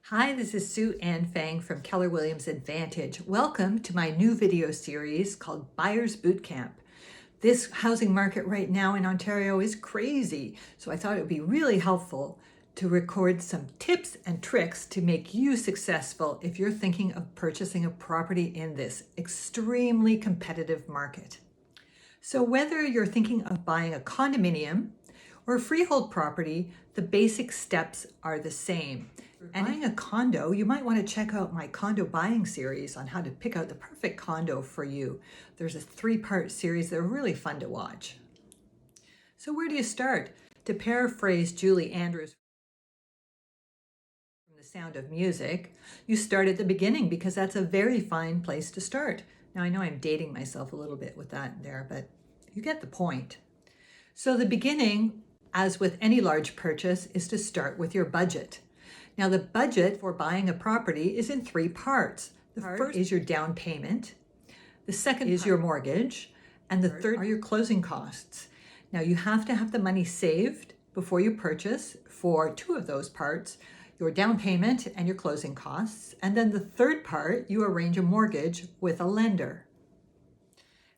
Hi, this is Sue Ann Fang from Keller Williams Advantage. Welcome to my new video series called Buyer's Bootcamp. This housing market right now in Ontario is crazy, so I thought it would be really helpful to record some tips and tricks to make you successful if you're thinking of purchasing a property in this extremely competitive market. So whether you're thinking of buying a condominium or a freehold property, the basic steps are the same. And buying a condo, you might want to check out my condo buying series on how to pick out the perfect condo for you. There's a 3-part series that are really fun to watch. So where do you start? To paraphrase Julie Andrews from The Sound of Music, you start at the beginning because that's a very fine place to start. Now I know I'm dating myself a little bit with that there, but you get the point. So the beginning, as with any large purchase, is to start with your budget. Now the budget for buying a property is in 3 parts. The first is your down payment, the second is your mortgage, and the third are your closing costs. Now you have to have the money saved before you purchase for 2 of those parts, your down payment and your closing costs. And then the third part, you arrange a mortgage with a lender.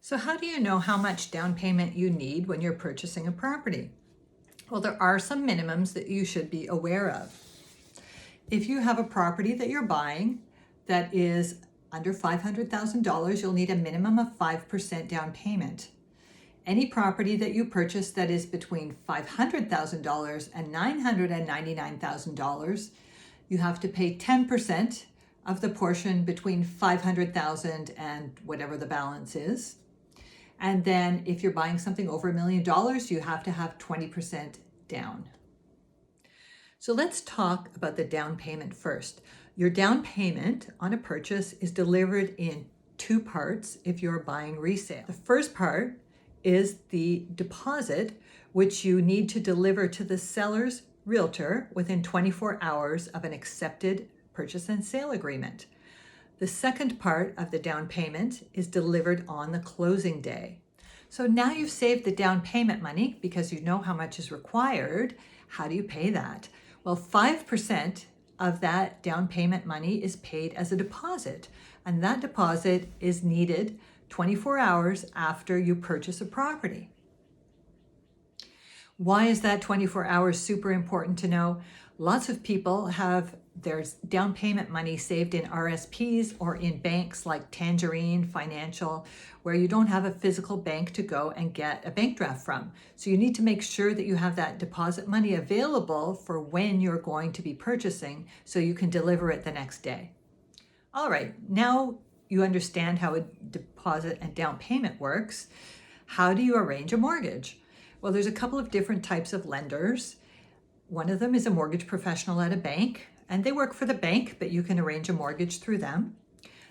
So how do you know how much down payment you need when you're purchasing a property? Well, there are some minimums that you should be aware of. If you have a property that you're buying that is under $500,000, you'll need a minimum of 5% down payment. Any property that you purchase that is between $500,000 and $999,000, you have to pay 10% of the portion between $500,000 and whatever the balance is. And then if you're buying something over $1 million, you have to have 20% down. So let's talk about the down payment first. Your down payment on a purchase is delivered in 2 parts if you're buying resale. The first part is the deposit, which you need to deliver to the seller's realtor within 24 hours of an accepted purchase and sale agreement. The second part of the down payment is delivered on the closing day. So now you've saved the down payment money because you know how much is required. How do you pay that? Well, 5% of that down payment money is paid as a deposit, and that deposit is needed 24 hours after you purchase a property. Why is that 24 hours super important to know? Lots of people have their down payment money saved in RSPs or in banks like Tangerine Financial, where you don't have a physical bank to go and get a bank draft from. So you need to make sure that you have that deposit money available for when you're going to be purchasing so you can deliver it the next day. All right, now you understand how a deposit and down payment works. How do you arrange a mortgage? Well, there's a couple of different types of lenders. One of them is a mortgage professional at a bank, and they work for the bank, but you can arrange a mortgage through them.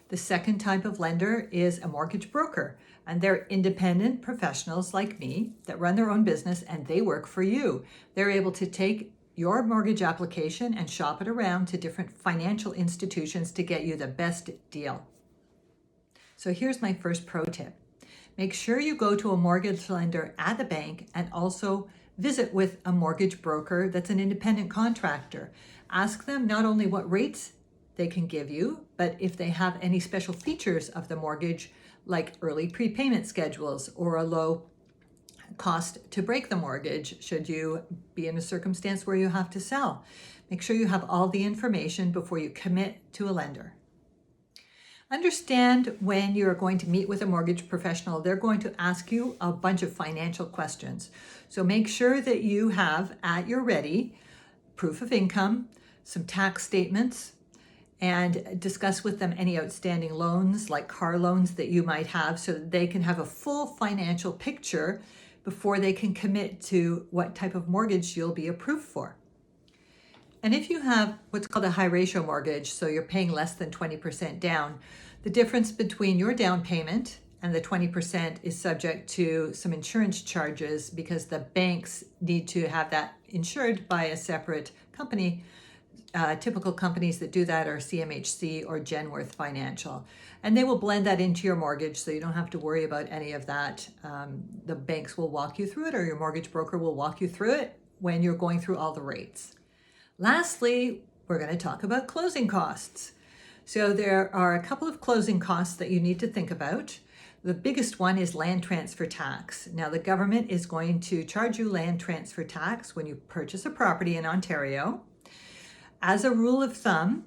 The second type of lender is a mortgage broker, and they're independent professionals like me that run their own business, and they work for you. They're able to take your mortgage application and shop it around to different financial institutions to get you the best deal. So here's my first pro tip. Make sure you go to a mortgage lender at the bank and also visit with a mortgage broker that's an independent contractor. Ask them not only what rates they can give you, but if they have any special features of the mortgage, like early prepayment schedules or a low cost to break the mortgage should you be in a circumstance where you have to sell. Make sure you have all the information before you commit to a lender. Understand when you're going to meet with a mortgage professional, they're going to ask you a bunch of financial questions. So make sure that you have at your ready proof of income, some tax statements, and discuss with them any outstanding loans like car loans that you might have so that they can have a full financial picture before they can commit to what type of mortgage you'll be approved for. And if you have what's called a high ratio mortgage, so you're paying less than 20% down, the difference between your down payment and the 20% is subject to some insurance charges because the banks need to have that insured by a separate company. Typical companies that do that are CMHC or Genworth Financial. And they will blend that into your mortgage so you don't have to worry about any of that. The banks will walk you through it, or your mortgage broker will walk you through it when you're going through all the rates. Lastly, we're going to talk about closing costs. So there are a couple of closing costs that you need to think about. The biggest one is land transfer tax. Now, the government is going to charge you land transfer tax when you purchase a property in Ontario. As a rule of thumb,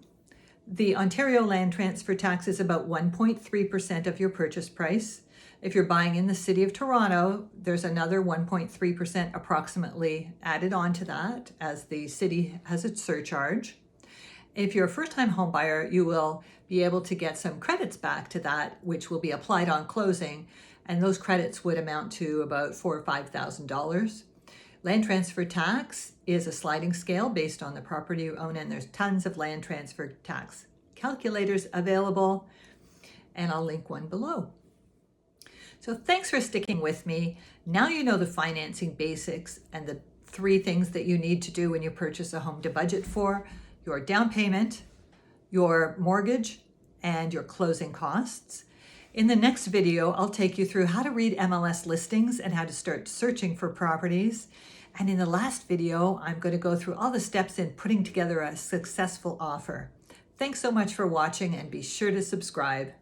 the Ontario land transfer tax is about 1.3% of your purchase price. If you're buying in the city of Toronto, there's another 1.3% approximately added on to that, as the city has a surcharge. If you're a first-time home buyer, you will be able to get some credits back to that, which will be applied on closing, and those credits would amount to about $4,000 or $5,000. Land transfer tax is a sliding scale based on the property you own, and there's tons of land transfer tax calculators available, and I'll link one below. So thanks for sticking with me. Now you know the financing basics and the 3 things that you need to do when you purchase a home to budget for: your down payment, your mortgage, and your closing costs. In the next video, I'll take you through how to read MLS listings and how to start searching for properties. And in the last video, I'm going to go through all the steps in putting together a successful offer. Thanks so much for watching, and be sure to subscribe.